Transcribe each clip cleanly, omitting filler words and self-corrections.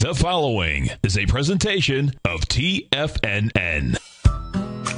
The following is a presentation of TFNN.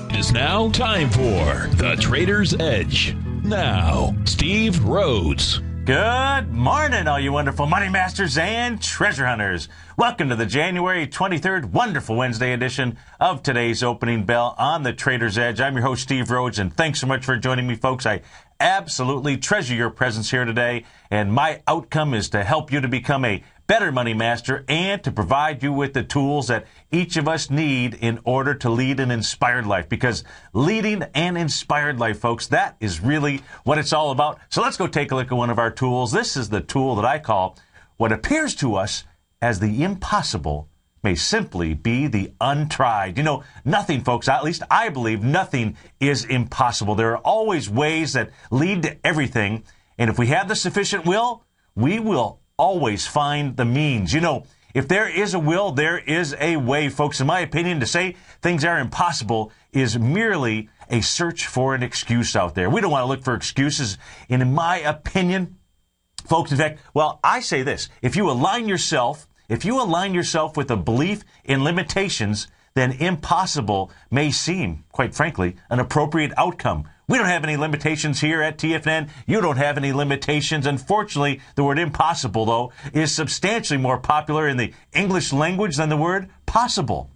It is now time for The Trader's Edge. Now, Steve Rhodes. Good morning, all you wonderful money masters and treasure hunters. Welcome to the January 23rd wonderful Wednesday edition of today's Opening Bell on the Trader's Edge. I'm your host, Steve Rhodes, and thanks so much for joining me, folks. I absolutely treasure your presence here today, and my outcome is to help you to become a better money master and to provide you with the tools that each of us need in order to lead an inspired life. Because leading an inspired life, folks, that is really what it's all about. So let's go take a look at one of our tools. This is the tool that I call what appears to us as the impossible may simply be the untried. You know, nothing, folks, at least I believe nothing is impossible. There are always ways that lead to everything. And if we have the sufficient will, we will always find the means. You know, if there is a will, there is a way, folks. In my opinion, to say things are impossible is merely a search for an excuse out there. We don't want to look for excuses. And in my opinion, folks, in fact, well, I say this. If you align yourself with a belief in limitations, then impossible may seem, quite frankly, an appropriate outcome. We don't have any limitations here at TFN. You don't have any limitations. Unfortunately, the word impossible, though, is substantially more popular in the English language than the word possible.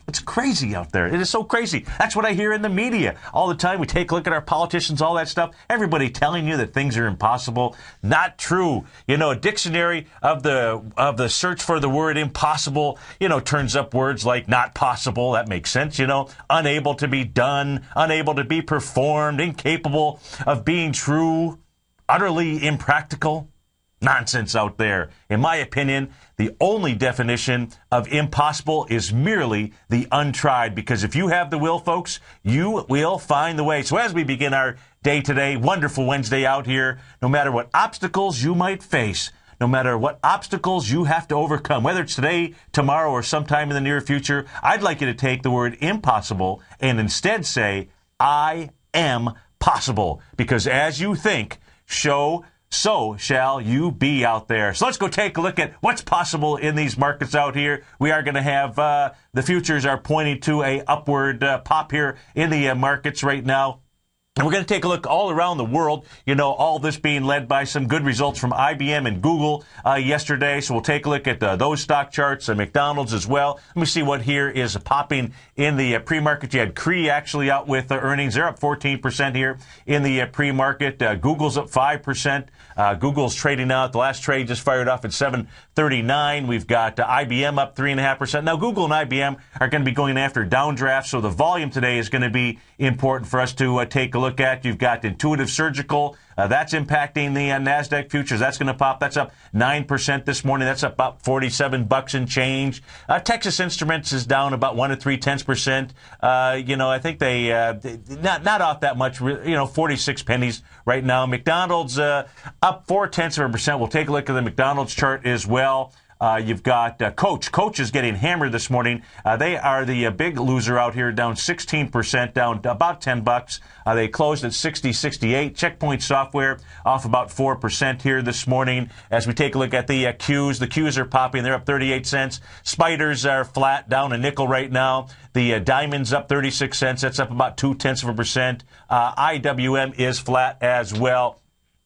It's crazy out there. It is so crazy. That's what I hear in the media all the time. We take a look at our politicians, all that stuff. Everybody telling you that things are impossible. Not true. You know, a dictionary of the search for the word impossible, you know, turns up words like not possible. That makes sense. You know, unable to be done, unable to be performed, incapable of being true, utterly impractical. Nonsense out there. In my opinion, the only definition of impossible is merely the untried, because if you have the will, folks, you will find the way. So as we begin our day today, wonderful Wednesday out here, no matter what obstacles you might face, no matter what obstacles you have to overcome, whether it's today, tomorrow, or sometime in the near future, I'd like you to take the word impossible and instead say, I am possible. Because as you think, so shall you be out there. So let's go take a look at what's possible in these markets out here. We are going to have, the futures are pointing to a upward pop here in the markets right now. And we're going to take a look all around the world, you know, all this being led by some good results from IBM and Google yesterday. So we'll take a look at those stock charts, McDonald's as well. Let me see what here is popping in the pre-market. You had Cree actually out with earnings. They're up 14% here in the pre-market. Google's up 5%. Google's trading out. The last trade just fired off at 7.39. We've got IBM up 3.5%. Now, Google and IBM are going to be going after downdrafts, so the volume today is going to be important for us to take a look at. You've got Intuitive Surgical. That's impacting the NASDAQ futures. That's going to pop. That's up 9% this morning. That's up about $47 and change. Texas Instruments is down about 1 3/10%. You know, I think they not off that much. You know, 46 pennies right now. McDonald's up 0.4%. We'll take a look at the McDonald's chart as well. You've got Coach. Coach is getting hammered this morning. They are the big loser out here, down 16%, down about $10. They closed at 60.68. Checkpoint Software off about 4% here this morning. As we take a look at the Qs are popping. They're up 38 cents. Spiders are flat, down a nickel right now. The Diamond's up 36 cents. That's up about 0.2%. IWM is flat as well.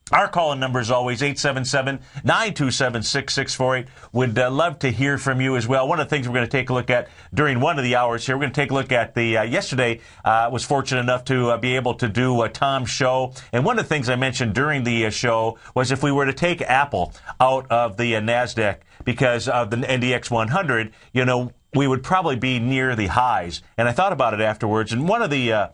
Our call-in number is always 877-927-6648. Would love to hear from you as well. One of the things we're going to take a look at during one of the hours here, we're going to take a look at the, yesterday, was fortunate enough to be able to do Tom's show. And one of the things I mentioned during the show was if we were to take Apple out of the NASDAQ because of the NDX 100, you know, we would probably be near the highs. And I thought about it afterwards, and one of the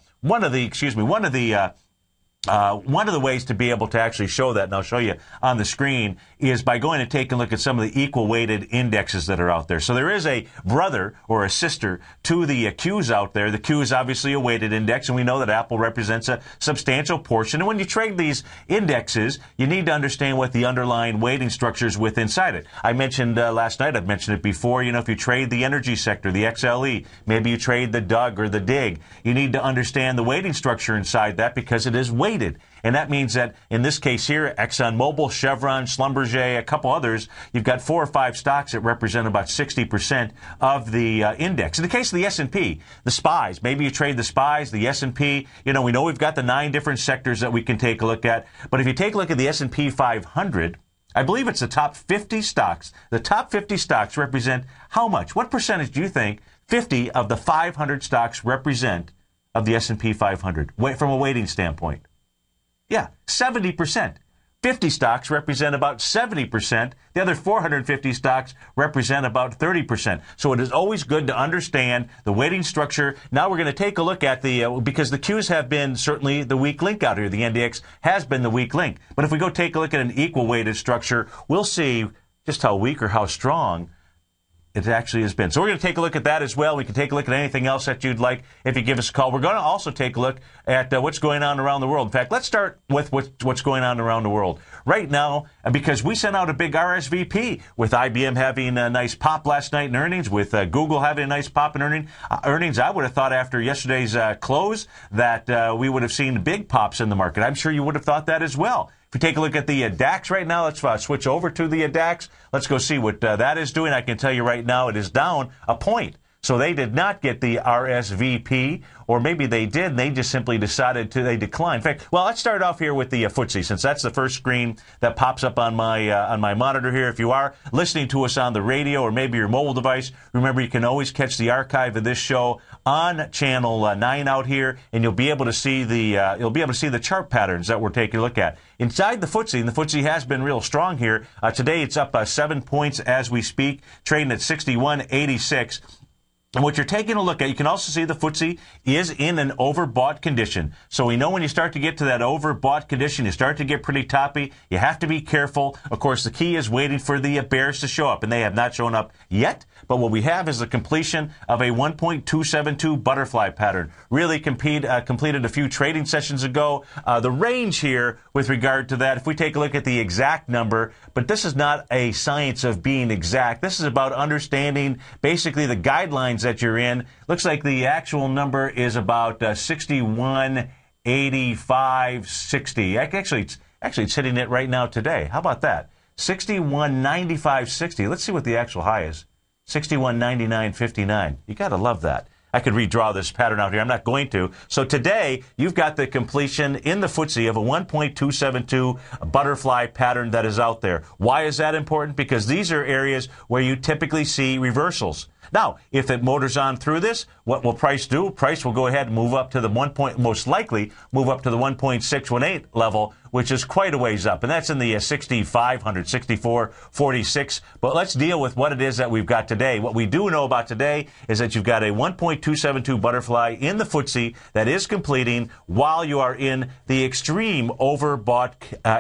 ways to be able to actually show that, and I'll show you on the screen, is by going and taking a look at some of the equal weighted indexes that are out there. So there is a brother or a sister to the Qs out there. The Q is obviously a weighted index, and we know that Apple represents a substantial portion. And when you trade these indexes, you need to understand what the underlying weighting structure is with inside it. I mentioned last night, I've mentioned it before, you know, if you trade the energy sector, the XLE, maybe you trade the DUG or the DIG, you need to understand the weighting structure inside that because it is weighted. weighted. And that means that in this case here, ExxonMobil, Chevron, Schlumberger, a couple others, you've got 4 or 5 stocks that represent about 60% of the index. In the case of the S&P, the SPYs, maybe you trade the SPYs, the S&P, we know we've got the 9 different sectors that we can take a look at. But if you take a look at the S&P 500, I believe it's the top 50 stocks. The top 50 stocks represent how much? What percentage do you think 50 of the 500 stocks represent of the S&P 500 from a weighting standpoint? Yeah, 70%. 50 stocks represent about 70%. The other 450 stocks represent about 30%. So it is always good to understand the weighting structure. Now we're going to take a look at because the Qs have been certainly the weak link out here. The NDX has been the weak link. But if we go take a look at an equal weighted structure, we'll see just how weak or how strong it actually has been. So we're going to take a look at that as well. We can take a look at anything else that you'd like if you give us a call. We're going to also take a look at what's going on around the world. In fact, let's start with what's going on around the world. Right now, because we sent out a big RSVP with IBM having a nice pop last night in earnings, with Google having a nice pop in earnings, I would have thought after yesterday's close that we would have seen big pops in the market. I'm sure you would have thought that as well. If we take a look at the DAX right now, let's switch over to the DAX. Let's go see what that is doing. I can tell you right now it is down a point. So they did not get the RSVP, or maybe they did, and they just simply decided they declined. In fact, let's start off here with the FTSE, since that's the first screen that pops up on my monitor here. If you are listening to us on the radio or maybe your mobile device, remember you can always catch the archive of this show on channel 9 out here, and you'll be able to see the chart patterns that we're taking a look at. Inside the FTSE, and the FTSE has been real strong here. Today it's up 7 points as we speak, trading at 61.86. And what you're taking a look at, you can also see the FTSE is in an overbought condition. So we know when you start to get to that overbought condition, you start to get pretty toppy. You have to be careful. Of course, the key is waiting for the bears to show up, and they have not shown up yet. But what we have is the completion of a 1.272 butterfly pattern. Really completed a few trading sessions ago. The range here with regard to that, if we take a look at the exact number, but this is not a science of being exact. This is about understanding basically the guidelines that you're in. Looks like the actual number is about 61.8560. Actually, it's hitting it right now today. How about that? 61.9560. Let's see what the actual high is. 61.9959. You got to love that. I could redraw this pattern out here. I'm not going to. So today, you've got the completion in the FTSE of a 1.272 butterfly pattern that is out there. Why is that important? Because these are areas where you typically see reversals. Now, if it motors on through this, what will price do? Price will go ahead and move up to the most likely move up to the 1.618 level, which is quite a ways up. And that's in the 6,500, 64.46. But let's deal with what it is that we've got today. What we do know about today is that you've got a 1.272 butterfly in the FTSE that is completing while you are in the extreme overbought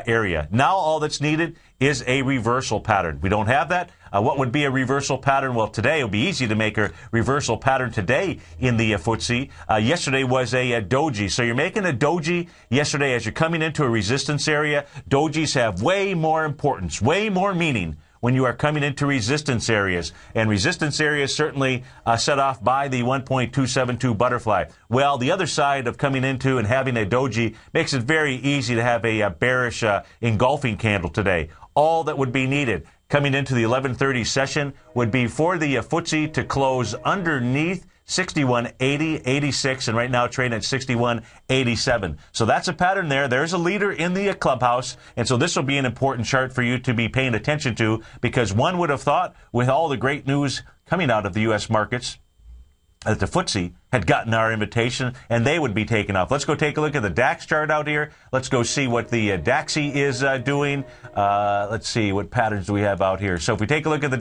area. Now all that's needed is a reversal pattern. We don't have that. What would be a reversal pattern? Well, today it would be easy to make a reversal pattern today in the FTSE. Yesterday was a doji. So you're making a doji yesterday as you're coming into a resistance area. Dojis have way more importance, way more meaning when you are coming into resistance areas. And resistance areas certainly set off by the 1.272 butterfly. Well, the other side of coming into and having a doji makes it very easy to have a bearish engulfing candle today. All that would be needed coming into the 11:30 session would be for the FTSE to close underneath 61.80.86, and right now trading at 61.87. So that's a pattern there. There's a leader in the clubhouse, and so this will be an important chart for you to be paying attention to, because one would have thought with all the great news coming out of the U.S. markets that the FTSE had gotten our invitation and they would be taken off. Let's go take a look at the DAX chart out here. Let's go see what the DAXy is doing. Let's see, what patterns do we have out here? So if we take a look at the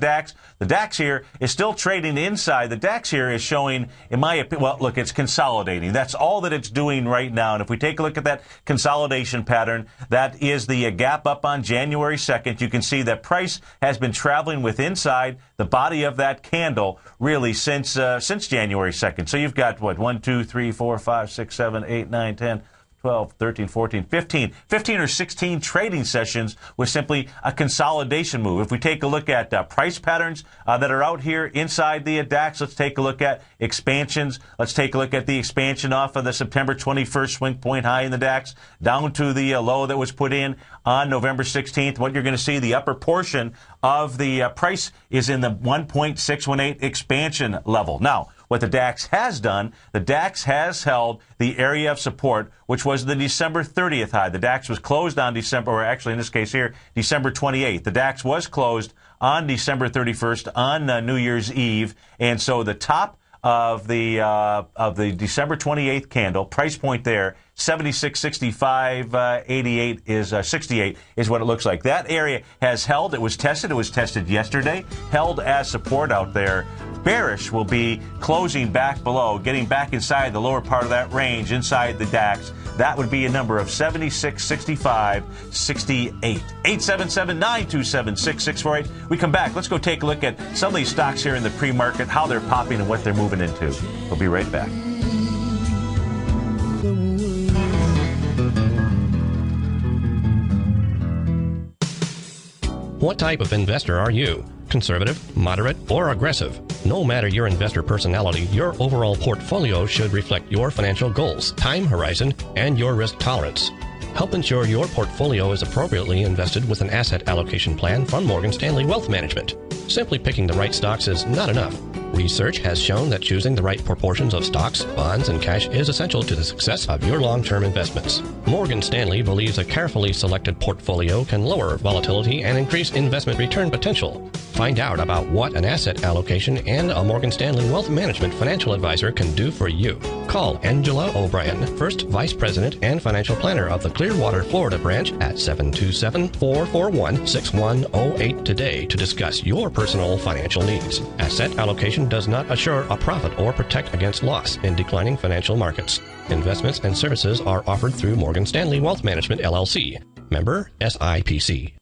DAX here is still trading inside. The DAX here is showing, in my opinion, well, look, it's consolidating. That's all that it's doing right now. And if we take a look at that consolidation pattern, that is the gap up on January 2nd. You can see that price has been traveling with inside the body of that candle really since January 2nd. So you've got, what, 1, 2, 3, 4, 5, 6, 7, 8, 9, 10, 12, 13, 14, 15 or 16 trading sessions was simply a consolidation move. If we take a look at price patterns that are out here inside the DAX, let's take a look at expansions. Let's take a look at the expansion off of the September 21st swing point high in the DAX down to the low that was put in on November 16th. What you're going to see, the upper portion of the price is in the 1.618 expansion level. Now, what the DAX has done, the DAX has held the area of support, which was the December 30th high. The DAX was closed on December, or actually in this case here, December 28th. The DAX was closed on December 31st on New Year's Eve. And so the top of the December 28th candle, price point there, 76.65, 88 is 68 is what it looks like. That area has held. It was tested yesterday, held as support out there. Bearish will be closing back below, getting back inside the lower part of that range inside the DAX. That would be a number of 76.65, 68. 877-927-6648. We come back. Let's go take a look at some of these stocks here in the pre-market, how they're popping and what they're moving into. We'll be right back. What type of investor are you? Conservative, moderate, or aggressive? No matter your investor personality, your overall portfolio should reflect your financial goals, time horizon, and your risk tolerance. Help ensure your portfolio is appropriately invested with an asset allocation plan from Morgan Stanley Wealth Management. Simply picking the right stocks is not enough. Research has shown that choosing the right proportions of stocks, bonds, and cash is essential to the success of your long-term investments. Morgan Stanley believes a carefully selected portfolio can lower volatility and increase investment return potential. Find out about what an asset allocation and a Morgan Stanley Wealth Management financial advisor can do for you. Call Angela O'Brien, First Vice President and Financial Planner of the Clearwater, Florida branch at 727-441-6108 today to discuss your personal financial needs. Asset allocation does not assure a profit or protect against loss in declining financial markets. Investments and services are offered through Morgan Stanley Wealth Management, LLC. Member SIPC.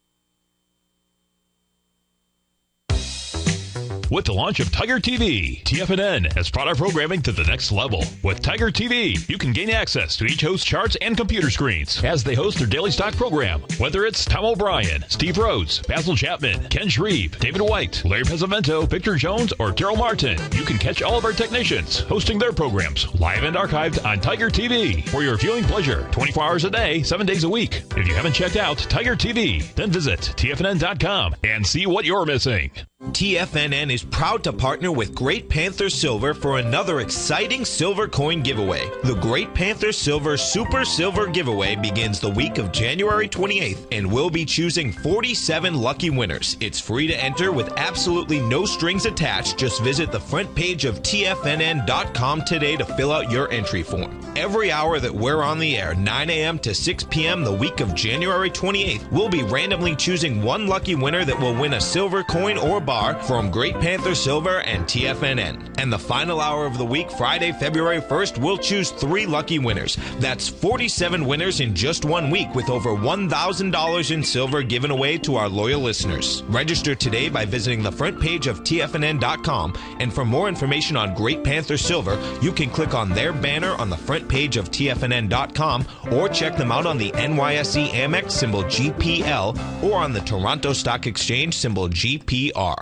With the launch of TigerTV, TFNN has brought our programming to the next level. With TigerTV, you can gain access to each host's charts and computer screens as they host their daily stock program. Whether it's Tom O'Brien, Steve Rhodes, Basil Chapman, Ken Shreve, David White, Larry Pesavento, Victor Jones, or Terrell Martin, you can catch all of our technicians hosting their programs live and archived on TigerTV for your viewing pleasure 24 hours a day, 7 days a week. If you haven't checked out TigerTV, then visit TFNN.com and see what you're missing. TFNN is proud to partner with Great Panther Silver for another exciting silver coin giveaway. The Great Panther Silver Super Silver Giveaway begins the week of January 28th and we'll be choosing 47 lucky winners. It's free to enter with absolutely no strings attached. Just visit the front page of TFNN.com today to fill out your entry form. Every hour that we're on the air, 9 a.m. to 6 p.m. the week of January 28th, we'll be randomly choosing one lucky winner that will win a silver coin or bar from Great Panther Silver and TFNN. And the final hour of the week, Friday, February 1st, we'll choose 3 lucky winners. That's 47 winners in just 1 week with over $1,000 in silver given away to our loyal listeners. Register today by visiting the front page of TFNN.com. And for more information on Great Panther Silver, you can click on their banner on the front page of TFNN.com or check them out on the NYSE Amex symbol GPL or on the Toronto Stock Exchange symbol GPR.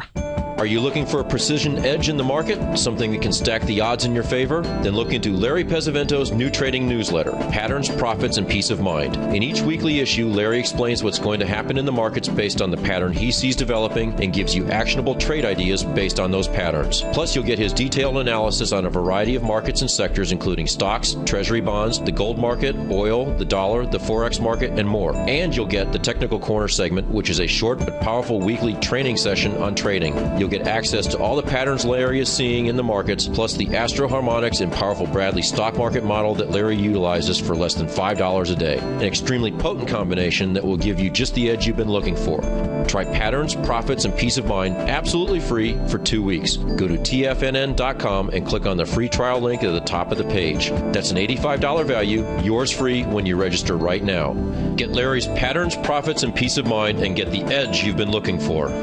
Are you looking for a precision edge in the market? Something that can stack the odds in your favor? Then look into Larry Pesavento's new trading newsletter, Patterns, Profits, and Peace of Mind. In each weekly issue, Larry explains what's going to happen in the markets based on the pattern he sees developing and gives you actionable trade ideas based on those patterns. Plus, you'll get his detailed analysis on a variety of markets and sectors, including stocks, treasury bonds, the gold market, oil, the dollar, the forex market, and more. And you'll get the Technical Corner segment, which is a short but powerful weekly training session on trading. You'll get access to all the patterns Larry is seeing in the markets, plus the Astro Harmonics and powerful Bradley stock market model that Larry utilizes for less than $5 a day. An extremely potent combination that will give you just the edge you've been looking for. Try Patterns, Profits, and Peace of Mind absolutely free for 2 weeks. Go to TFNN.com and click on the free trial link at the top of the page. That's an $85 value, yours free when you register right now. Get Larry's Patterns, Profits, and Peace of Mind and get the edge you've been looking for.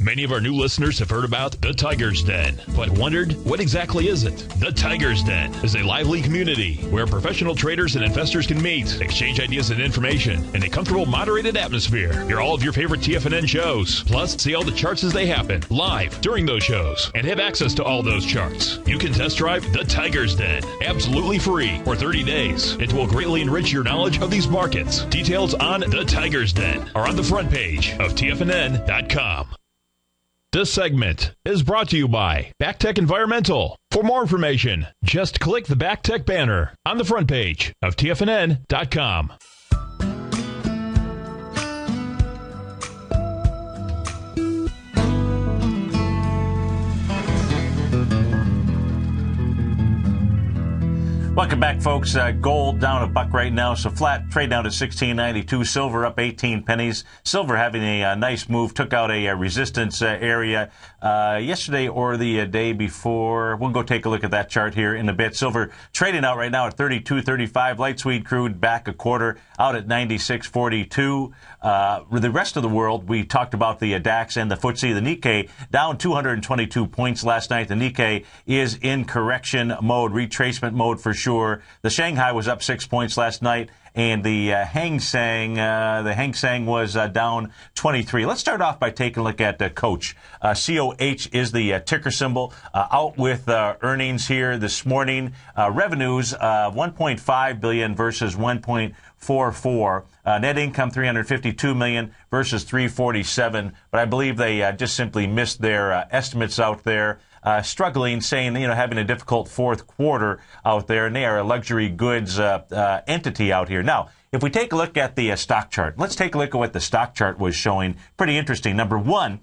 Many of our new listeners have heard about the Tiger's Den, but wondered, what exactly is it? The Tiger's Den is a lively community where professional traders and investors can meet, exchange ideas and information in a comfortable, moderated atmosphere. Hear all of your favorite TFNN shows, plus see all the charts as they happen live during those shows, and have access to all those charts. You can test drive the Tiger's Den absolutely free for 30 days. It will greatly enrich your knowledge of these markets. Details on the Tiger's Den are on the front page of TFNN.com. This segment is brought to you by BackTech Environmental. For more information, just click the BackTech banner on the front page of TFNN.com. Welcome back, folks. Gold down $1 right now, so flat trade down to $16.92. Silver up 18 pennies. Silver having a nice move, took out a resistance area yesterday or the day before. We'll go take a look at that chart here in a bit. Silver trading out right now at $32.35. Light sweet crude back a quarter, out at $96.42. The rest of the world, we talked about the DAX and the FTSE. The Nikkei down 222 points last night. The Nikkei is in correction mode, retracement mode for sure. The Shanghai was up 6 points last night, and the Hang Seng was down 23. Let's start off by taking a look at Coach. COH is the ticker symbol. Out with earnings here this morning. Revenues $1.5 billion versus $1.44. Net income $352 million versus $347. But I believe they just simply missed their estimates out there. Struggling, saying, having a difficult fourth quarter out there, and they are a luxury goods entity out here. Now, if we take a look at the stock chart, let's take a look at what the stock chart was showing. Pretty interesting. Number one,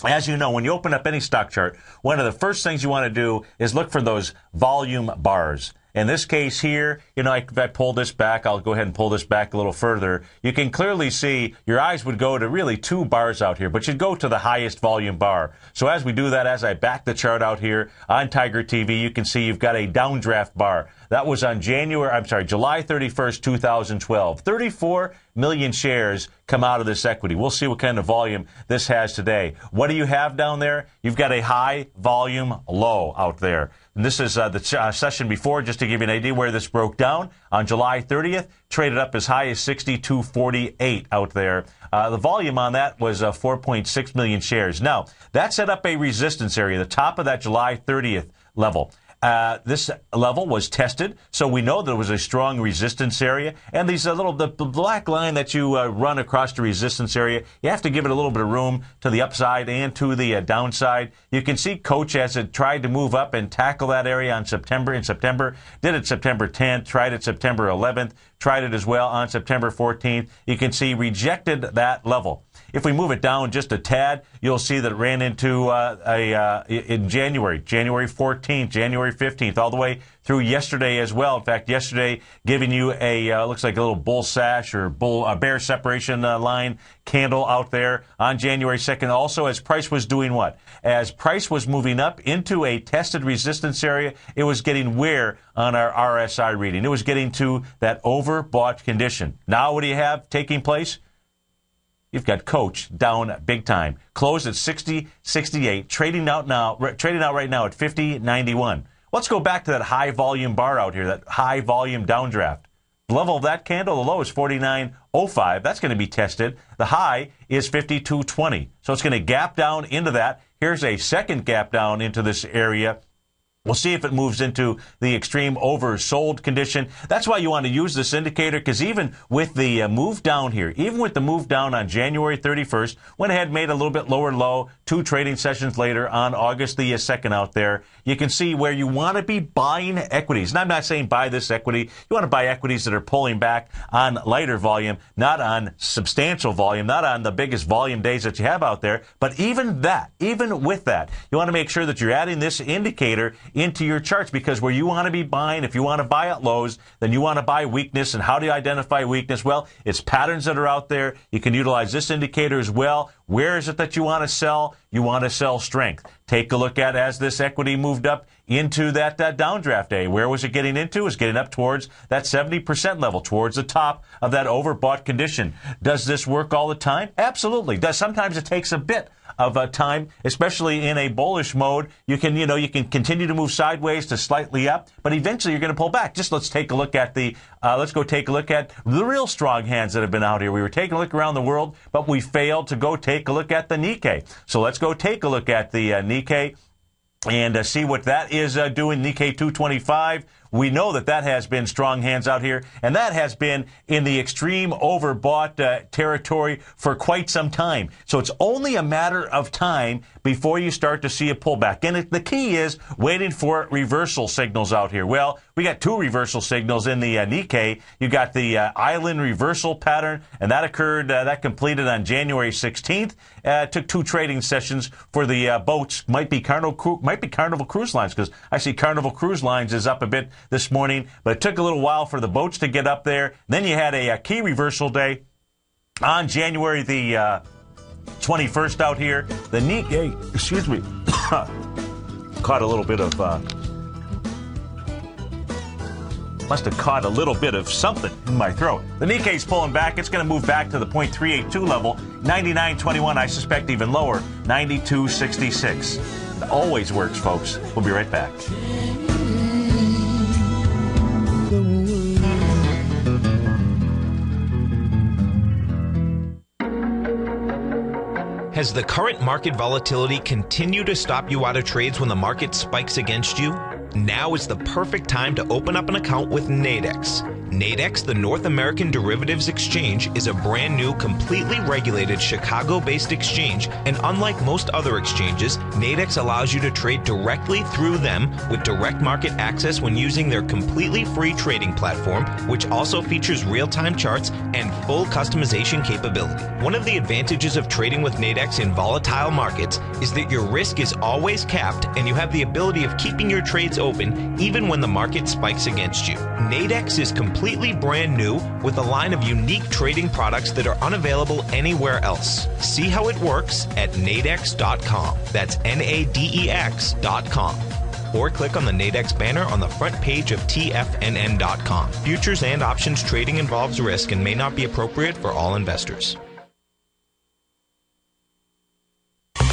as you know, when you open up any stock chart, one of the first things you want to do is look for those volume bars. In this case here, if I pull this back, I'll go ahead and pull this back a little further. You can clearly see your eyes would go to really two bars out here, but you'd go to the highest volume bar. So as we do that, as I back the chart out here on TigerTV, you can see you've got a downdraft bar. That was on July 31st, 2012. 34 million shares come out of this equity. We'll see what kind of volume this has today. What do you have down there? You've got a high volume low out there. And this is the session before, just to give you an idea where this broke down. On July 30th, traded up as high as 62.48 out there. The volume on that was 4.6 million shares. Now, that set up a resistance area, the top of that July 30th level. This level was tested, so we know there was a strong resistance area. And these the black line that you run across the resistance area, you have to give it a little bit of room to the upside and to the downside. You can see Coach as it tried to move up and tackle that area in September. Did it September 10th, tried it September 11th, tried it as well on September 14th. You can see rejected that level. If we move it down just a tad, you'll see that it ran into in January 14th, January 15th, all the way through yesterday as well. In fact, yesterday giving you a looks like a little bull sash or bear separation line candle out there on January 2nd. Also, as price was doing what? As price was moving up into a tested resistance area, it was getting where on our RSI reading? It was getting to that overbought condition. Now, what do you have taking place? You've got Coach down big time. Closed at 60.68, trading out right now at 50.91. Let's go back to that high volume bar out here, that high volume downdraft. The level of that candle, the low is 49.05. That's going to be tested. The high is 52.20. So it's going to gap down into that. Here's a second gap down into this area. We'll see if it moves into the extreme oversold condition. That's why you want to use this indicator, because even with the move down here, even with the move down on January 31st, went ahead and made a little bit lower low, 2 trading sessions later on August the 2nd out there. You can see where you want to be buying equities. And I'm not saying buy this equity. You want to buy equities that are pulling back on lighter volume, not on substantial volume, not on the biggest volume days that you have out there. But even with that, you want to make sure that you're adding this indicator into your charts, because where you want to be buying, if you want to buy at lows, then you want to buy weakness. And how do you identify weakness? Well, it's patterns that are out there. You can utilize this indicator as well. Where is it that you want to sell? You want to sell strength. Take a look at as this equity moved up into that downdraft day. Where was it getting into? It was getting up towards that 70% level, towards the top of that overbought condition. Does this work all the time? Absolutely. Sometimes it takes a bit of time, especially in a bullish mode. You can continue to move sideways to slightly up, but eventually you're going to pull back. Just let's take a look at let's go take a look at the real strong hands that have been out here. We were taking a look around the world, but we failed to go take a look at the Nikkei. So let's go take a look at the Nikkei and see what that is doing. Nikkei 225. We know that has been strong hands out here, and that has been in the extreme overbought territory for quite some time. So it's only a matter of time before you start to see a pullback. And the key is waiting for reversal signals out here. Well, we got two reversal signals in the Nikkei. You got the island reversal pattern, and that occurred, that completed on January 16th. Took two trading sessions for the boats. Might be Carnival Cruise Lines, because I see Carnival Cruise Lines is up a bit this morning, but it took a little while for the boats to get up there. Then you had a key reversal day on January the 21st out here. The Nikkei, caught a little bit of, must have caught a little bit of something in my throat. The Nikkei's pulling back. It's going to move back to the 0.382 level, 99.21. I suspect even lower, 92.66. It always works, folks. We'll be right back. Has the current market volatility continued to stop you out of trades when the market spikes against you? Now is the perfect time to open up an account with Nadex. Nadex, the North American Derivatives Exchange, is a brand new, completely regulated Chicago-based exchange, and unlike most other exchanges, Nadex allows you to trade directly through them with direct market access when using their completely free trading platform, which also features real-time charts and full customization capability. One of the advantages of trading with Nadex in volatile markets is that your risk is always capped and you have the ability of keeping your trades open even when the market spikes against you. Nadex is completely brand new with a line of unique trading products that are unavailable anywhere else. See how it works at nadex.com. That's NADEX.com. Or click on the Nadex banner on the front page of TFNN.com. Futures and options trading involves risk and may not be appropriate for all investors.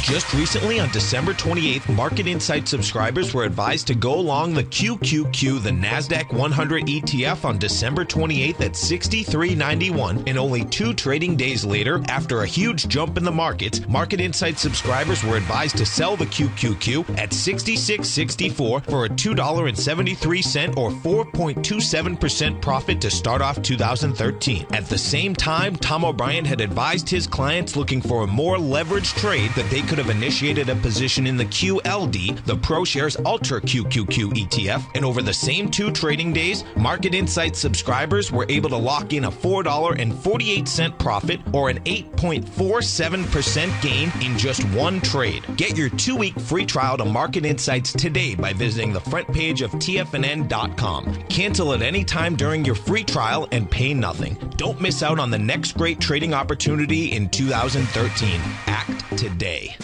Just recently, on December 28th, Market Insight subscribers were advised to go long the QQQ, the NASDAQ 100 ETF, on December 28th at $63.91, and only 2 trading days later, after a huge jump in the markets, Market Insight subscribers were advised to sell the QQQ at $66.64 for a $2.73 or 4.27% profit to start off 2013. At the same time, Tom O'Brien had advised his clients looking for a more leveraged trade that they could have initiated a position in the QLD, the ProShares Ultra QQQ ETF, and over the same 2 trading days, Market Insight subscribers were able to lock in a $4.48 profit or an 8.47% gain in just 1 trade. Get your 2-week free trial to Market Insights today by visiting the front page of TFNN.com. Cancel at any time during your free trial and pay nothing. Don't miss out on the next great trading opportunity in 2013. Act today.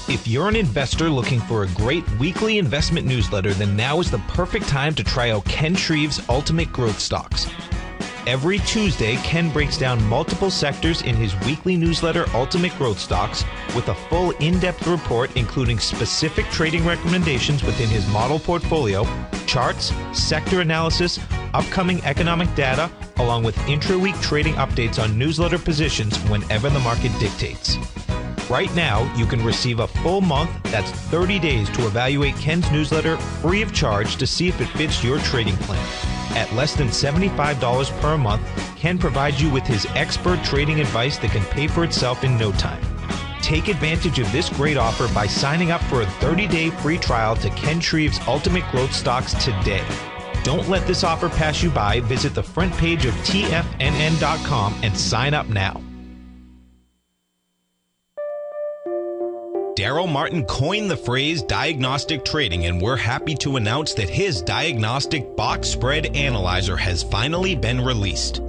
If you're an investor looking for a great weekly investment newsletter, then now is the perfect time to try out Ken Shreve's Ultimate Growth Stocks. Every Tuesday, Ken breaks down multiple sectors in his weekly newsletter, Ultimate Growth Stocks, with a full in-depth report including specific trading recommendations within his model portfolio, charts, sector analysis, upcoming economic data, along with intra-week trading updates on newsletter positions whenever the market dictates. Right now, you can receive a full month, that's 30 days, to evaluate Ken's newsletter free of charge to see if it fits your trading plan. At less than $75 per month, Ken provides you with his expert trading advice that can pay for itself in no time. Take advantage of this great offer by signing up for a 30-day free trial to Ken Shreve's Ultimate Growth Stocks today. Don't let this offer pass you by. Visit the front page of TFNN.com and sign up now. Daryl Martin coined the phrase diagnostic trading, and we're happy to announce that his diagnostic box spread analyzer has finally been released.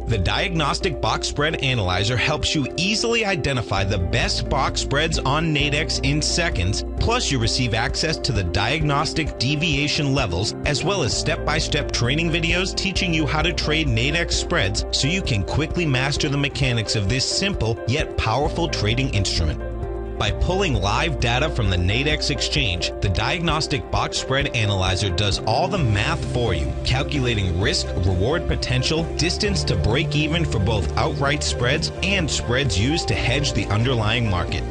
The Diagnostic Box Spread Analyzer helps you easily identify the best box spreads on Nadex in seconds, plus you receive access to the diagnostic deviation levels, as well as step-by-step training videos teaching you how to trade Nadex spreads so you can quickly master the mechanics of this simple yet powerful trading instrument. By pulling live data from the Nadex exchange, the Diagnostic Box Spread Analyzer does all the math for you, calculating risk, reward potential, distance to break even for both outright spreads and spreads used to hedge the underlying market.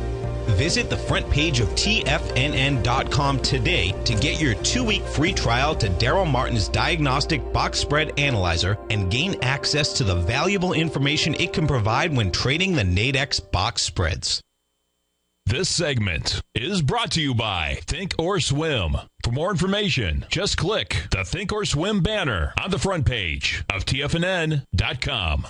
Visit the front page of TFNN.com today to get your 2-week free trial to Daryl Martin's Diagnostic Box Spread Analyzer and gain access to the valuable information it can provide when trading the Nadex box spreads. This segment is brought to you by Think or Swim. For more information, just click the Think or Swim banner on the front page of TFNN.com.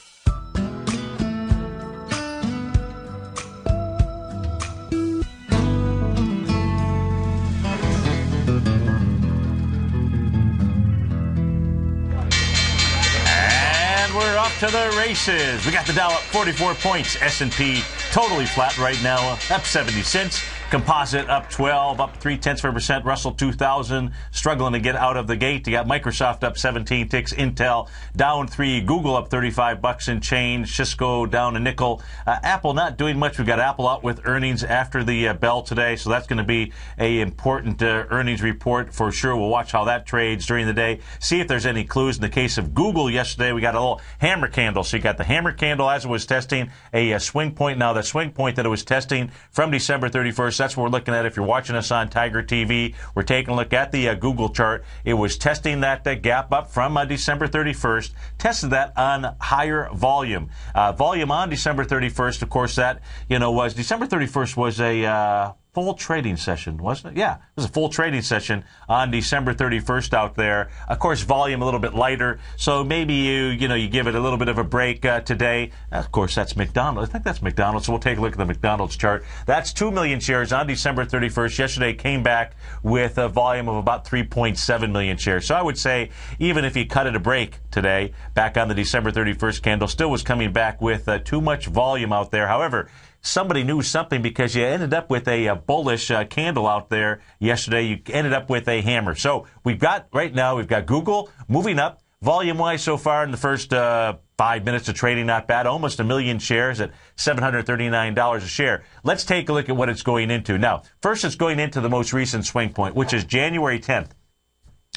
And we're off to the races. We got the Dow up 44 points. S&P totally flat right now, up 70 cents. Composite up 12, up 0.3%. Russell 2000 struggling to get out of the gate. You got Microsoft up 17 ticks. Intel down 3. Google up 35 bucks and change. Cisco down a nickel. Apple not doing much. We've got Apple out with earnings after the bell today, so that's going to be a important earnings report for sure. We'll watch how that trades during the day. See if there's any clues. In the case of Google yesterday, we got a little hammer candle. So you got the hammer candle as it was testing a swing point. Now the swing point that it was testing from December 31st. That's what we're looking at. If you're watching us on TigerTV, we're taking a look at the Google chart. It was testing that gap up from December 31st, tested that on higher volume. Volume on December 31st, of course, that, was December 31st was a full trading session, wasn't it? Yeah, it was a full trading session on December 31st out there. Of course, volume a little bit lighter, so maybe you give it a little bit of a break today. Of course, that's McDonald's. I think that's McDonald's, so we'll take a look at the McDonald's chart. That's 2 million shares on December 31st. Yesterday came back with a volume of about 3.7 million shares. So I would say even if you cut it a break today, back on the December 31st candle, still was coming back with too much volume out there. However, somebody knew something because you ended up with a bullish candle out there yesterday. You ended up with a hammer. So we've got Google moving up volume-wise so far in the first 5 minutes of trading. Not bad. Almost 1 million shares at $739 a share. Let's take a look at what it's going into. Now, first it's going into the most recent swing point, which is January 10th.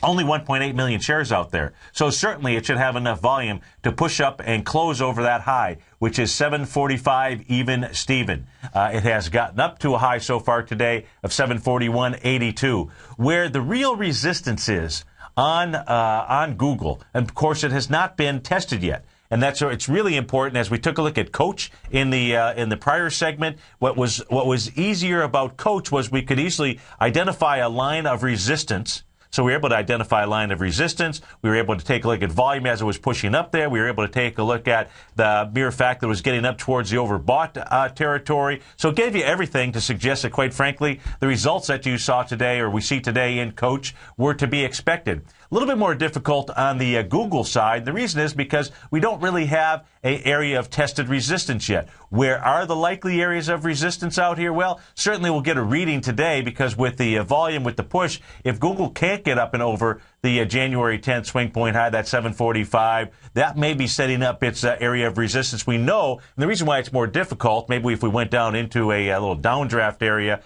Only 1.8 million shares out there. So certainly it should have enough volume to push up and close over that high, which is 745 even Steven. It has gotten up to a high so far today of 741.82. Where the real resistance is on Google, and of course it has not been tested yet. And it's really important. As we took a look at Coach in the prior segment, what was easier about Coach was we could easily identify a line of resistance. So we were able to identify a line of resistance. We were able to take a look at volume as it was pushing up there. We were able to take a look at the mere fact that it was getting up towards the overbought territory. So it gave you everything to suggest that, quite frankly, the results that you saw today or we see today in Coach were to be expected. A little bit more difficult on the Google side. The reason is because we don't really have an area of tested resistance yet. Where are the likely areas of resistance out here? Well, certainly we'll get a reading today because with the volume, with the push, if Google can't get up and over the January 10th swing point high, that 745, that may be setting up its area of resistance. We know, and the reason why it's more difficult, maybe if we went down into a little downdraft area,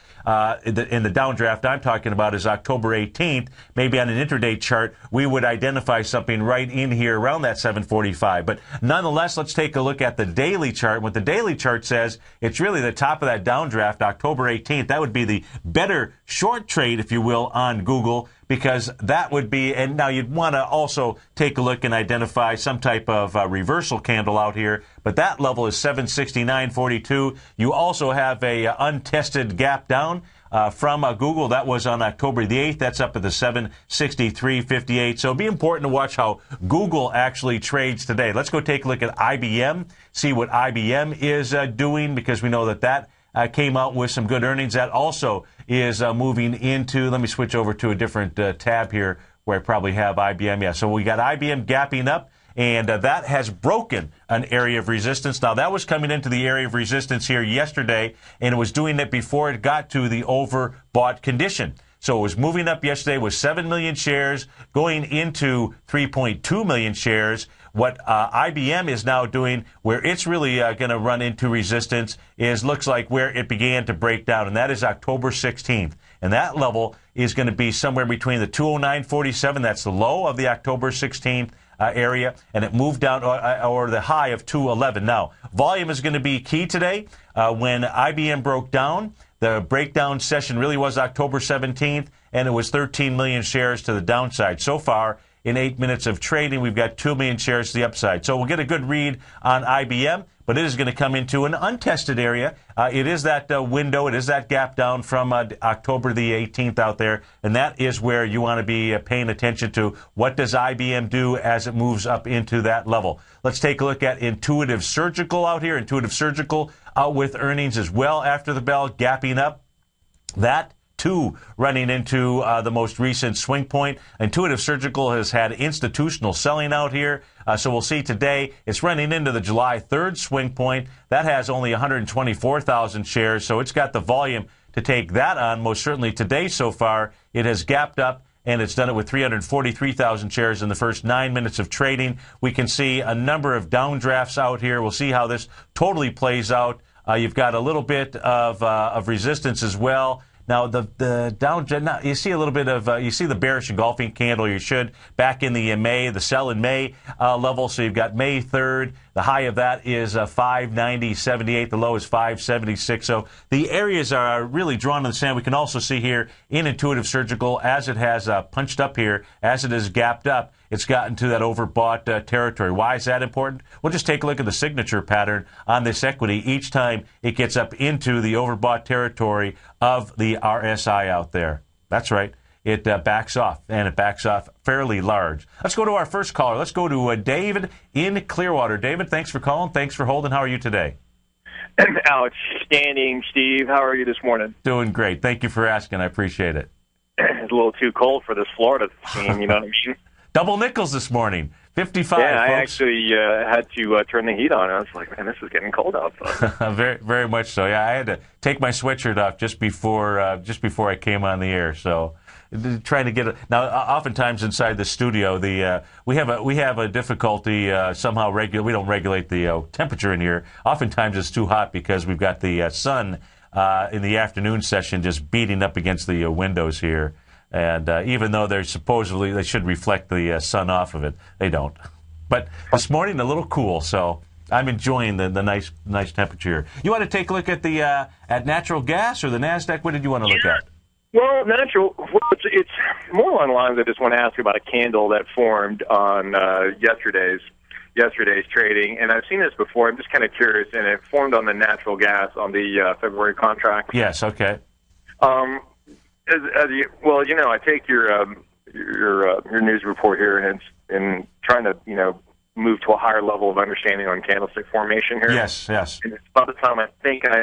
in the downdraft I'm talking about is October 18th, maybe on an intraday chart, we would identify something right in here around that 745. But nonetheless, let's take a look at the daily chart. What the daily chart says, it's really the top of that downdraft, October 18th. That would be the better short trade, if you will, on Google, because that would be, and now you'd want to also take a look and identify some type of reversal candle out here, but that level is 769.42. You also have a untested gap down from Google. That was on October the 8th. That's up at the 763.58. So it'll be important to watch how Google actually trades today. Let's go take a look at IBM, see what IBM is doing, because we know that came out with some good earnings. That also is moving into, let me switch over to a different tab here where I probably have IBM. Yeah, so we got IBM gapping up and that has broken an area of resistance. Now, that was coming into the area of resistance here yesterday, and it was doing it before it got to the overbought condition. So it was moving up yesterday with 7 million shares, going into 3.2 million shares. What IBM is now doing, where it's really going to run into resistance, looks like where it began to break down, and that is October 16th. And that level is going to be somewhere between the 209.47, that's the low of the October 16th area, and it moved down, or the high of 211. Now, volume is going to be key today. When IBM broke down, the breakdown session really was October 17th, and it was 13 million shares to the downside. So far, in 8 minutes of trading, we've got 2 million shares to the upside. So we'll get a good read on IBM, but it is going to come into an untested area. It is that window, it is that gap down from October the 18th out there, and that is where you want to be paying attention to what does IBM do as it moves up into that level. Let's take a look at Intuitive Surgical out here. Intuitive Surgical out with earnings as well after the bell, gapping up. That too running into the most recent swing point. Intuitive Surgical has had institutional selling out here. So we'll see today. It's running into the July 3rd swing point. That has only 124,000 shares, so it's got the volume to take that on. Most certainly today so far, it has gapped up, and it's done it with 343,000 shares in the first 9 minutes of trading. We can see a number of downdrafts out here. We'll see how this totally plays out. You've got a little bit of resistance as well. Now, the down, now you see a little bit of, you see the bearish engulfing candle. You should back in the May, the sell in May level. So you've got May 3rd. The high of that is 590.78. The low is 576. So the areas are really drawn in the sand. We can also see here in Intuitive Surgical, as it has punched up here, as it has gapped up, it's gotten to that overbought territory. Why is that important? We'll just take a look at the signature pattern on this equity. Each time it gets up into the overbought territory of the RSI out there. That's right. It backs off, and it backs off fairly large. Let's go to our first caller. Let's go to David in Clearwater. David, thanks for calling. Thanks for holding. How are you today? Outstanding, Steve. How are you this morning? Doing great. Thank you for asking. I appreciate it. It's a little too cold for this Florida theme, you know what I mean? Double nickels this morning. 55, yeah, I folks. actually had to turn the heat on. I was like, man, this is getting cold outside. Very, very much so. Yeah, I had to take my sweatshirt off just before I came on the air. So, trying to get it now. Oftentimes inside the studio, we have a difficulty somehow we don't regulate the temperature in here. Oftentimes it's too hot because we've got the sun in the afternoon session just beating up against the windows here. And even though they should reflect the sun off of it, they don't. But this morning, a little cool, so I'm enjoying the nice temperature here. You want to take a look at the at natural gas or the NASDAQ? What did you want to look at? Well, it's more along the lines I just want to ask you about a candle that formed on yesterday's trading. And I've seen this before. I'm just kind of curious, and it formed on the natural gas on the February contract. Yes, okay. Well, you know, I take your news report here, and it's in trying to, you know, move to a higher level of understanding on candlestick formation here. Yes. And it's about the time I think I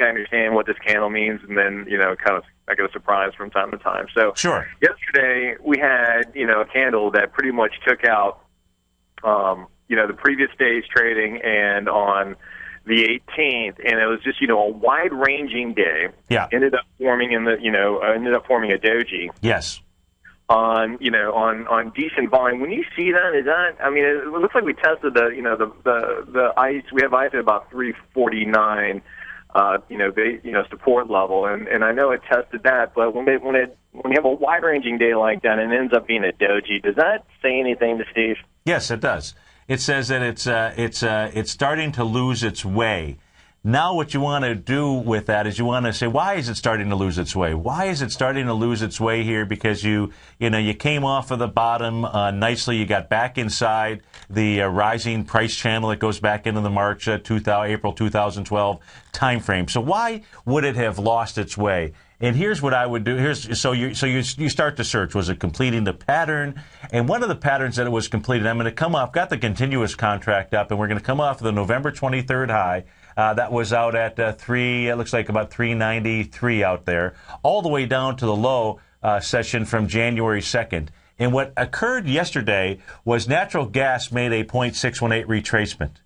understand what this candle means, and then, you know, kind of I get a surprise from time to time. So sure. Yesterday we had, you know, a candle that pretty much took out, you know, the previous day's trading, and on the 18th, and it was just, you know, a wide-ranging day. Yeah. Ended up forming a doji. Yes. On decent volume. When you see that, I mean, it looks like we tested the ICE. We have ICE at about 349, support level, and I know it tested that. But when you have a wide-ranging day like that and it ends up being a doji, does that say anything to Steve? Yes, it does. It says that it's starting to lose its way. Now what you want to do with that is you want to say, why is it starting to lose its way? Why is it starting to lose its way here? Because you came off of the bottom nicely. You got back inside the rising price channel that goes back into the April 2012 time frame. So why would it have lost its way? And here's what I would do. You start to search. Was it completing the pattern? And one of the patterns that it was completed, I'm going to come off, got the continuous contract up, and we're going to come off the November 23rd high. That was out at it looks like about 393 out there, all the way down to the low session from January 2nd. And what occurred yesterday was natural gas made a 0.618 retracement.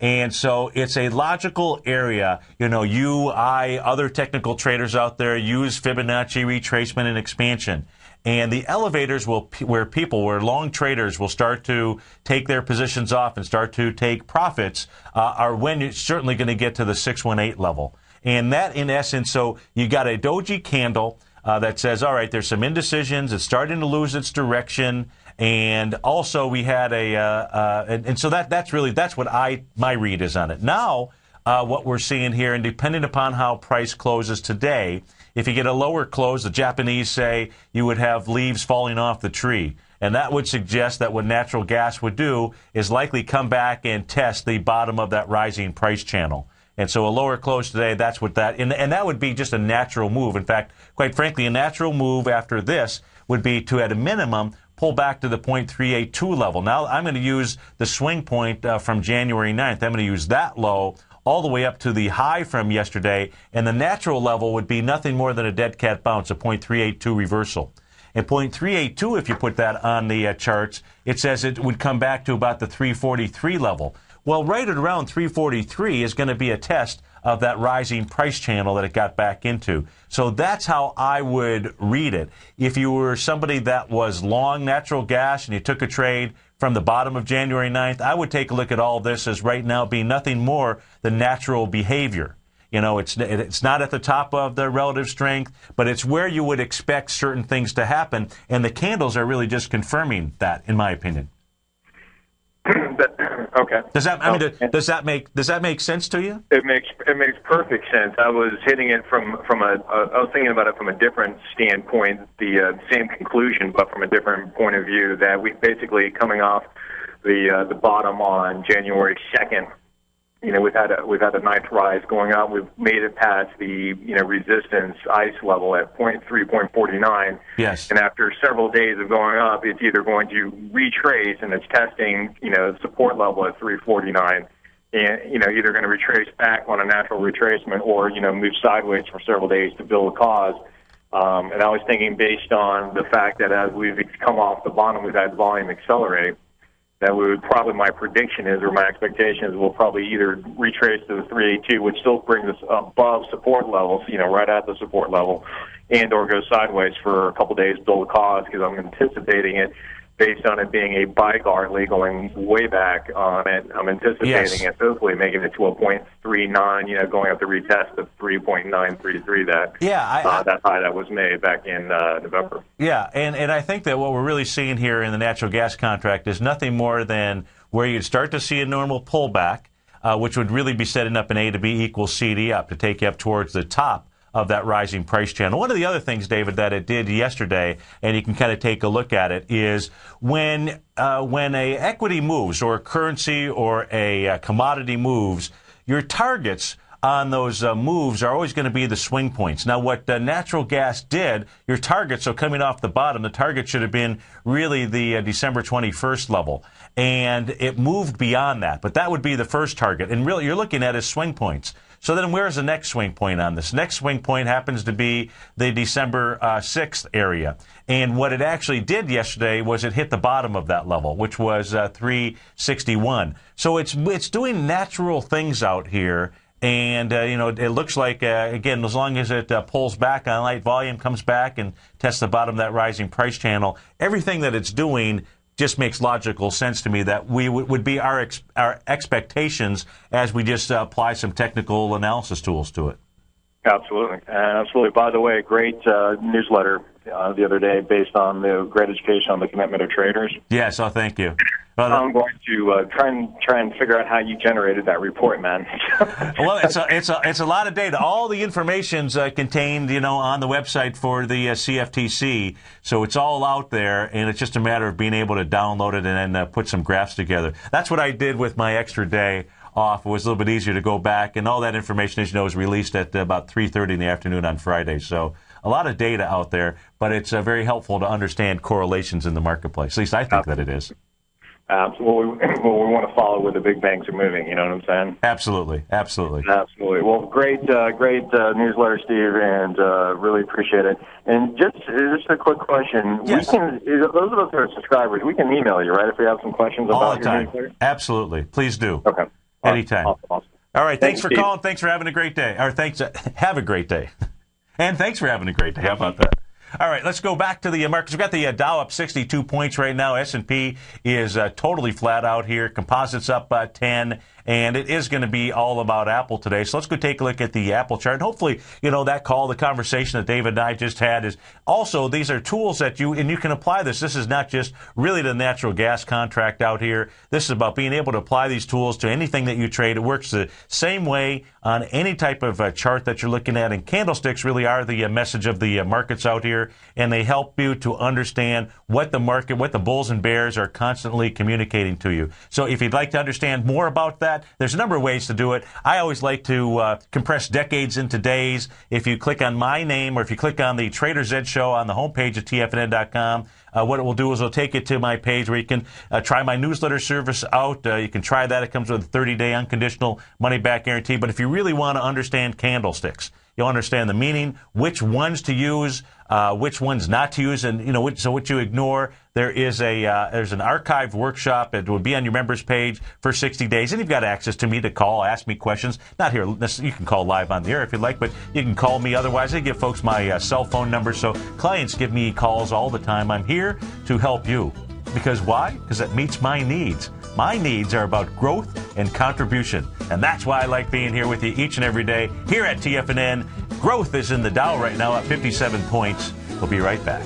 And so it's a logical area. You know, you, I, other technical traders out there use Fibonacci retracement and expansion. And the elevators where long traders will start to take their positions off and start to take profits are when you're certainly going to get to the 618 level. And that, in essence, so you got a doji candle that says, all right, there's some indecisions. It's starting to lose its direction. And also we had and so that's what my read is on it. Now, what we're seeing here, and depending upon how price closes today, if you get a lower close, the Japanese say you would have leaves falling off the tree. And that would suggest that what natural gas would do is likely come back and test the bottom of that rising price channel. And so a lower close today, that's what and that would be just a natural move. In fact, quite frankly, a natural move after this would be to, at a minimum, pull back to the 0.382 level. Now, I'm going to use the swing point from January 9th. I'm going to use that low all the way up to the high from yesterday, and the natural level would be nothing more than a dead cat bounce, a 0.382 reversal. And 0.382, if you put that on the charts, it says it would come back to about the 343 level. Well, right at around 343 is going to be a test of that rising price channel that it got back into. So that's how I would read it. If you were somebody that was long natural gas and you took a trade from the bottom of January 9th, I would take a look at all this as right now being nothing more than natural behavior. You know, it's not at the top of the relative strength, but it's where you would expect certain things to happen, and the candles are really just confirming that, in my opinion. Okay. Does that make sense to you? It makes perfect sense. I was hitting it I was thinking about it from a different standpoint, the same conclusion, but from a different point of view. That we basically coming off the bottom on January 2nd. You know, we've had a nice rise going up. We've made it past the resistance ice level at 0.49. Yes. And after several days of going up, it's either going to retrace, and it's testing support level at 349, and either going to retrace back on a natural retracement, or move sideways for several days to build a cause. And I was thinking, based on the fact that as we've come off the bottom, we've had volume accelerate, that we would probably, my prediction is, or my expectation is, we'll probably either retrace to the 382, which still brings us above support levels, right at the support level, and or go sideways for a couple days, build a cause, because I'm anticipating it, based on it being a bi-gartly going way back on it. I'm anticipating it hopefully making it to a 0.39, going up the retest of 3.933 that high that was made back in November. Yeah, and I think that what we're really seeing here in the natural gas contract is nothing more than where you'd start to see a normal pullback, which would really be setting up an A to B equals CD up to take you up towards the top of that rising price channel. One of the other things, David, that it did yesterday, and you can kind of take a look at it, is when a equity moves, or a currency or a commodity moves, your targets on those moves are always going to be the swing points. Now, what natural gas did, your target, so coming off the bottom, the target should have been really the December 21st level. And it moved beyond that. But that would be the first target. And really, you're looking at is swing points. So then where's the next swing point on this? Next swing point happens to be the December 6th area. And what it actually did yesterday was it hit the bottom of that level, which was 361. So it's doing natural things out here. And, it looks like, again, as long as it pulls back on light volume, comes back and tests the bottom of that rising price channel, everything that it's doing just makes logical sense to me that would be our expectations as we just apply some technical analysis tools to it. Absolutely. Absolutely. By the way, great newsletter the other day based on the great education on the commitment of traders. Yes, thank you. I'm going to try and figure out how you generated that report, man. Well, it's a lot of data. All the information's contained, on the website for the CFTC. So it's all out there, and it's just a matter of being able to download it and then put some graphs together. That's what I did with my extra day off. It was a little bit easier to go back, and all that information, as you know, is released at about 3:30 in the afternoon on Friday. So a lot of data out there, but it's very helpful to understand correlations in the marketplace. At least I think that it is. Absolutely. Well, we want to follow where the big banks are moving. You know what I'm saying? Absolutely. Well, great newsletter, Steve, and really appreciate it. And just a quick question. Yes. Those of us who are subscribers, we can email you, right, if we have some questions all about the time. Your newsletter? Absolutely. Please do. Okay. Anytime. Awesome. All right. Thanks for Steve. calling. Thanks for having a great day. Or have a great day. And thanks for having a great day. How about that? All right, let's go back to the markets. We've got the Dow up 62 points right now. S&P is totally flat out here. Composites up 10, and it is going to be all about Apple today. So let's go take a look at the Apple chart. Hopefully, that call, the conversation that David and I just had is also, these are tools that you can apply this. This is not just really the natural gas contract out here. This is about being able to apply these tools to anything that you trade. It works the same way on any type of chart that you're looking at. And candlesticks really are the message of the markets out here. And they help you to understand what the bulls and bears are constantly communicating to you. So if you'd like to understand more about that, there's a number of ways to do it. I always like to compress decades into days. If you click on my name or if you click on the Trader's Edge show on the homepage at tfnn.com, what it will do is it'll take you to my page where you can try my newsletter service out. You can try that. It comes with a 30-day unconditional money-back guarantee. But if you really want to understand candlesticks, you'll understand the meaning, which ones to use, which ones not to use, and what you ignore. There's an archived workshop. It will be on your members page for 60 days, and you've got access to me to call, ask me questions. Not here. You can call live on the air if you'd like, but you can call me. Otherwise, I give folks my cell phone number, so clients give me calls all the time. I'm here to help you. Because why? Because it meets my needs. My needs are about growth and contribution. And that's why I like being here with you each and every day here at TFNN. Growth is in the Dow right now at 57 points. We'll be right back.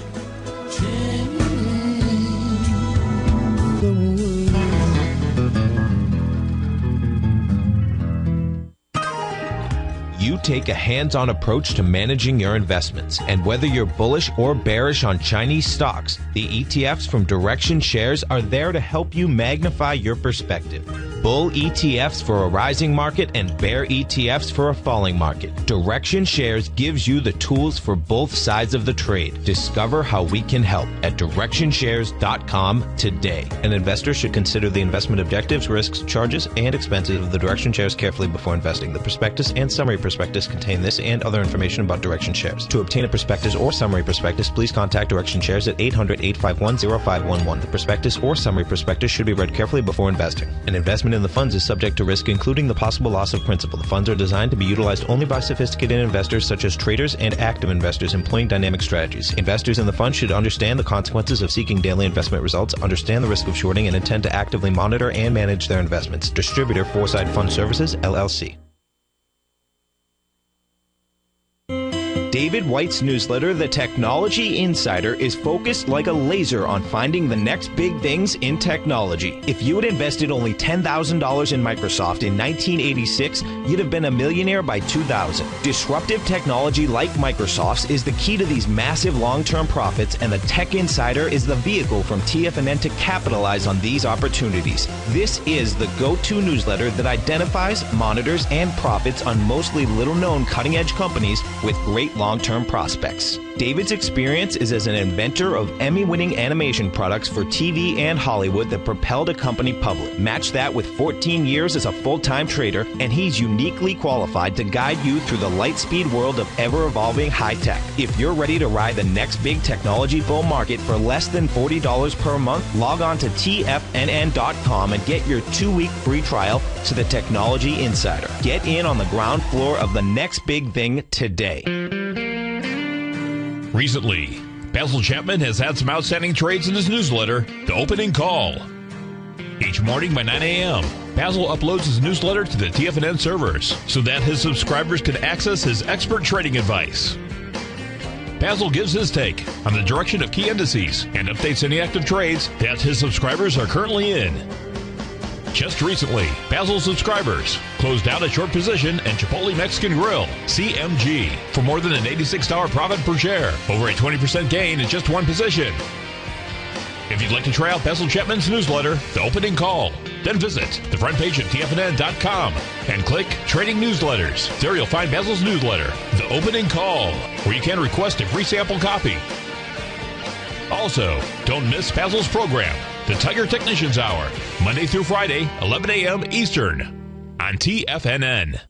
You take a hands-on approach to managing your investments, and whether you're bullish or bearish on Chinese stocks, the ETFs from Direction Shares are there to help you magnify your perspective. Bull ETFs for a rising market and bear ETFs for a falling market. Direction Shares gives you the tools for both sides of the trade. Discover how we can help at DirectionShares.com today. An investor should consider the investment objectives, risks, charges, and expenses of the Direction Shares carefully before investing. The prospectus and summary prospectus contain this and other information about Direction Shares. To obtain a prospectus or summary prospectus, please contact Direction Shares at 800-851-0511. The prospectus or summary prospectus should be read carefully before investing. An investment in the funds is subject to risk, including the possible loss of principal. The funds are designed to be utilized only by sophisticated investors such as traders and active investors employing dynamic strategies. Investors in the fund should understand the consequences of seeking daily investment results, understand the risk of shorting, and intend to actively monitor and manage their investments. Distributor, Foresight Fund Services, LLC. David White's newsletter, The Technology Insider, is focused like a laser on finding the next big things in technology. If you had invested only $10,000 in Microsoft in 1986, you'd have been a millionaire by 2000. Disruptive technology like Microsoft's is the key to these massive long-term profits, and the Tech Insider is the vehicle from TFNN to capitalize on these opportunities. This is the go-to newsletter that identifies, monitors, and profits on mostly little-known cutting-edge companies with great long-term prospects. David's experience is as an inventor of Emmy-winning animation products for TV and Hollywood that propelled a company public. Match that with 14 years as a full-time trader, and he's uniquely qualified to guide you through the light-speed world of ever-evolving high-tech. If you're ready to ride the next big technology bull market for less than $40 per month, log on to TFNN.com and get your 2-week free trial to the Technology Insider. Get in on the ground floor of the next big thing today. Recently, Basil Chapman has had some outstanding trades in his newsletter, The Opening Call. Each morning by 9 a.m., Basil uploads his newsletter to the TFNN servers so that his subscribers can access his expert trading advice. Basil gives his take on the direction of key indices and updates any active trades that his subscribers are currently in. Just recently, Basil subscribers closed out a short position in Chipotle Mexican Grill, CMG, for more than an $86 profit per share, over a 20% gain in just one position. If you'd like to try out Basil Chapman's newsletter, The Opening Call, then visit the front page of TFNN.com and click Trading Newsletters. There you'll find Basil's newsletter, The Opening Call, where you can request a free sample copy. Also, don't miss Basil's program, the Tiger Technicians Hour, Monday through Friday, 11 a.m. Eastern, on TFNN.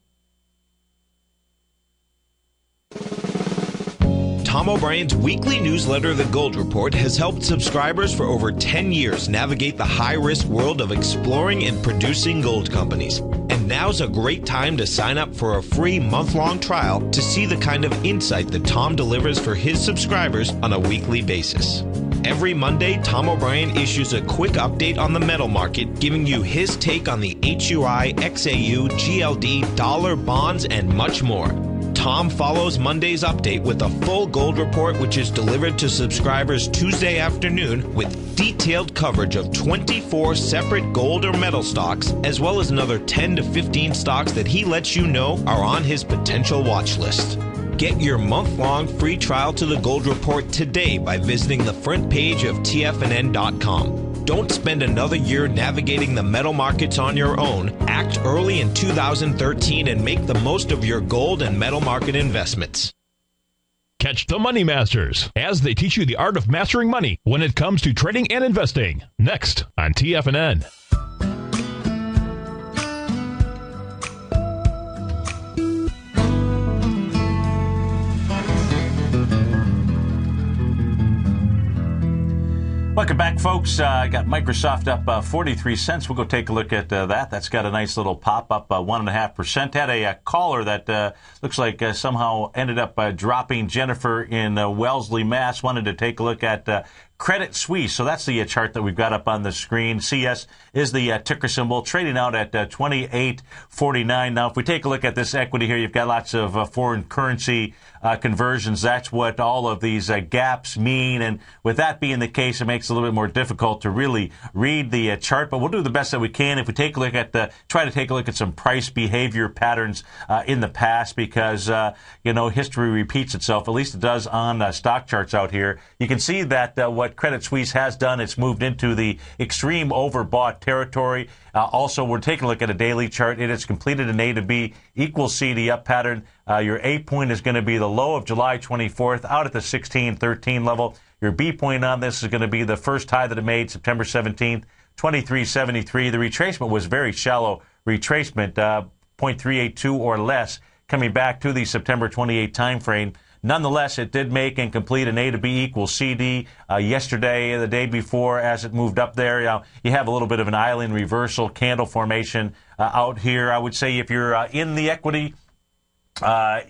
Tom O'Brien's weekly newsletter, The Gold Report, has helped subscribers for over 10 years navigate the high-risk world of exploring and producing gold companies. And now's a great time to sign up for a free month-long trial to see the kind of insight that Tom delivers for his subscribers on a weekly basis. Every Monday, Tom O'Brien issues a quick update on the metal market, giving you his take on the HUI, XAU, GLD, dollar, bonds, and much more. Tom follows Monday's update with a full gold report, which is delivered to subscribers Tuesday afternoon with detailed coverage of 24 separate gold or metal stocks, as well as another 10 to 15 stocks that he lets you know are on his potential watch list. Get your month-long free trial to the Gold Report today by visiting the front page of TFNN.com. Don't spend another year navigating the metal markets on your own. Act early in 2013 and make the most of your gold and metal market investments. Catch the Money Masters as they teach you the art of mastering money when it comes to trading and investing. Next on TFNN. Welcome back, folks. I got Microsoft up 43 cents. We'll go take a look at that. That's got a nice little pop up, 1.5%. Had a caller that looks like somehow ended up dropping. Jennifer in Wellesley, Mass. Wanted to take a look at Credit Suisse. So that's the chart that we've got up on the screen. CS is the ticker symbol, trading out at 28.49. Now, if we take a look at this equity here, you've got lots of foreign currency conversions. That's what all of these gaps mean. And with that being the case, it makes it a little bit more difficult to really read the chart. But we'll do the best that we can. If we take a look at try to take a look at some price behavior patterns in the past, because history repeats itself. At least it does on stock charts out here. You can see that what Credit Suisse has done, it's moved into the extreme overbought territory. Also, we're taking a look at a daily chart. It has completed an A to B equals CD up pattern. Your A point is going to be the low of July 24th out at the 1613 level. Your B point on this is going to be the first high that it made September 17th, 2373. The retracement was very shallow retracement, 0.382 or less, coming back to the September 28 time frame. Nonetheless, it did make and complete an A to B equals CD yesterday, the day before, as it moved up there. You have a little bit of an island reversal candle formation out here. I would say if you're in the equity,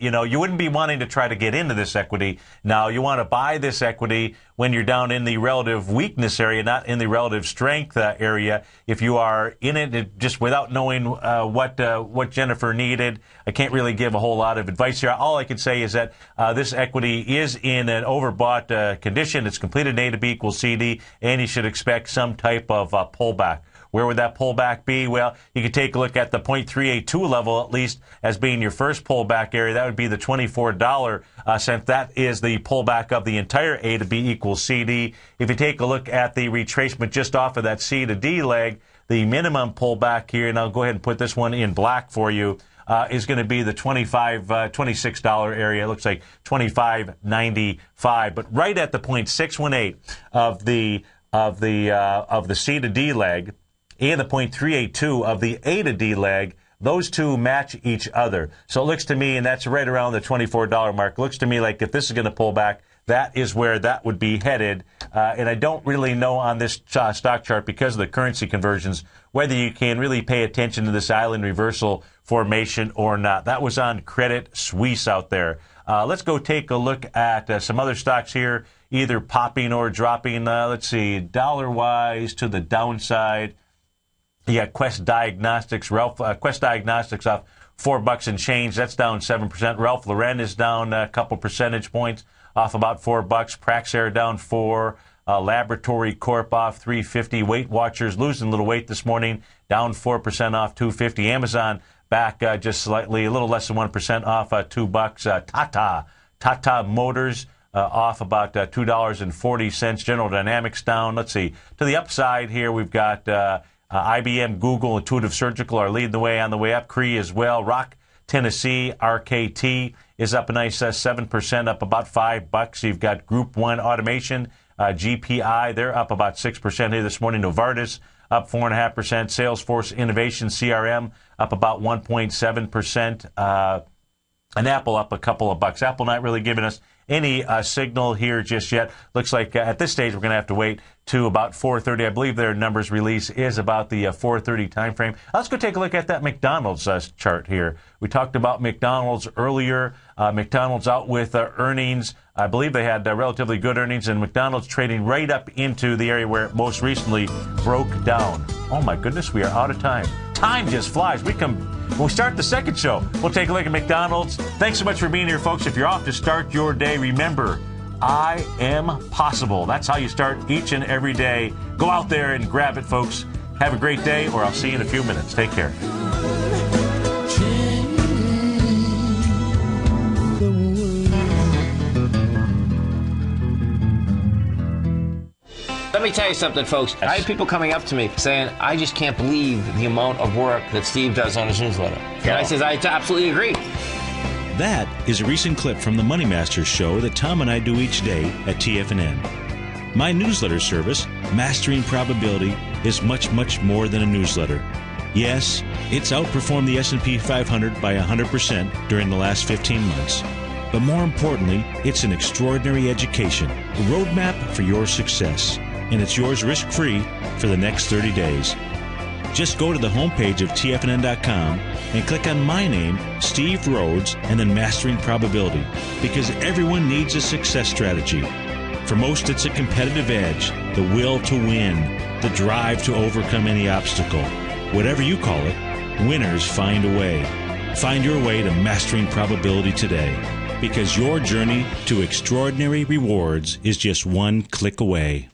you wouldn't be wanting to try to get into this equity. Now, you want to buy this equity when you're down in the relative weakness area, not in the relative strength area. If you are in it just without knowing what Jennifer needed, I can't really give a whole lot of advice here. All I can say is that this equity is in an overbought condition. It's completed A to B equals CD, and you should expect some type of pullback. Where would that pullback be? Well, you could take a look at the 0.382 level, at least, as being your first pullback area. That would be the $24 cent. That is the pullback of the entire A to B equals CD. If you take a look at the retracement just off of that C to D leg, the minimum pullback here, and I'll go ahead and put this one in black for you, is going to be the $26 area. It looks like $25.95, but right at the 0.618 of the C to D leg, and the 0.382 of the A to D leg, those two match each other. So it looks to me, and that's right around the $24 mark, looks to me like if this is going to pull back, that is where that would be headed. And I don't really know on this stock chart, because of the currency conversions, whether you can really pay attention to this island reversal formation or not. That was on Credit Suisse out there. Let's go take a look at some other stocks here, either popping or dropping. Let's see, dollar-wise to the downside. Yeah, Quest Diagnostics, Quest Diagnostics off $4 and change. That's down 7%. Ralph Lauren is down a couple percentage points, off about $4. Praxair down 4. Laboratory Corp off $3.50. Weight Watchers losing a little weight this morning, down 4% off $2.50. Amazon back just slightly, a little less than 1% off $2. Tata Motors off about $2.40. General Dynamics down. Let's see. To the upside here, we've got IBM, Google, Intuitive Surgical are leading the way on the way up. Cree as well. Rock, Tennessee, RKT is up a nice 7%, up about $5. You've got Group 1 Automation GPI, they're up about 6% here this morning. Novartis up 4.5%. Salesforce Innovation CRM up about 1.7%. And Apple up a couple of bucks. Apple not really giving us any signal here just yet. Looks like at this stage we're going to have to wait to about 4:30. I believe their numbers release is about the 4:30 time frame. Let's go take a look at that McDonald's chart here. We talked about McDonald's earlier. McDonald's out with earnings. I believe they had relatively good earnings, and McDonald's trading right up into the area where it most recently broke down. Oh my goodness, we are out of time. Time just flies. When we start the second show, we'll take a look at McDonald's. Thanks so much for being here, folks. If you're off to start your day, remember, I am possible. That's how you start each and every day. Go out there and grab it, folks. Have a great day, or I'll see you in a few minutes. Take care. Let me tell you something, folks. I had people coming up to me saying, I just can't believe the amount of work that Steve does on his newsletter. And I says, I absolutely agree. That is a recent clip from the Money Masters show that Tom and I do each day at TFNN. My newsletter service, Mastering Probability, is much, much more than a newsletter. Yes, it's outperformed the S&P 500 by 100% during the last 15 months. But more importantly, it's an extraordinary education, a roadmap for your success. And it's yours risk-free for the next 30 days. Just go to the homepage of TFNN.com and click on my name, Steve Rhodes, and then Mastering Probability, because everyone needs a success strategy. For most, it's a competitive edge, the will to win, the drive to overcome any obstacle. Whatever you call it, winners find a way. Find your way to Mastering Probability today, because your journey to extraordinary rewards is just one click away.